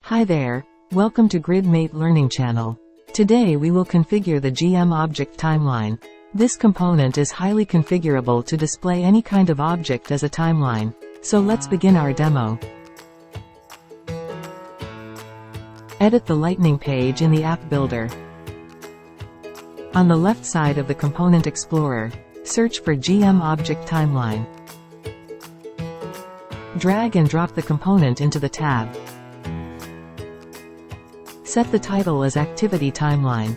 Hi there, welcome to GridMate Learning Channel. Today we will configure the GM object timeline. This component is highly configurable to display any kind of object as a timeline. So let's begin our demo. Edit the Lightning page in the App Builder. On the left side of the Component Explorer, search for GM Object Timeline. Drag and drop the component into the tab. Set the title as Activity Timeline.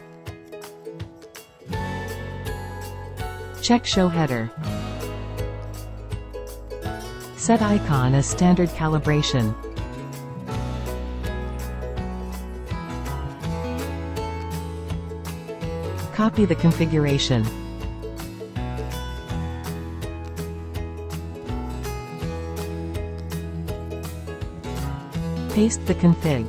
Check Show Header. Set icon as Standard Calibration. Copy the configuration. Paste the config.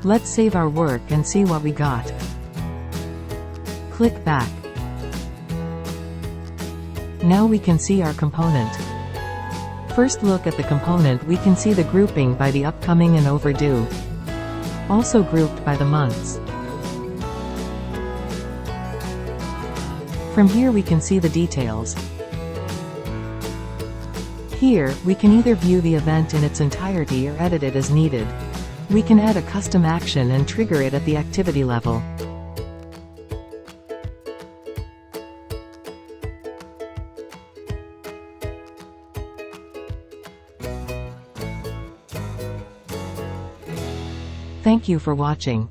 Let's save our work and see what we got. Click back. Now we can see our component. First look at the component, we can see the grouping by the upcoming and overdue. Also grouped by the months. From here we can see the details. Here, we can either view the event in its entirety or edit it as needed. We can add a custom action and trigger it at the activity level. Thank you for watching.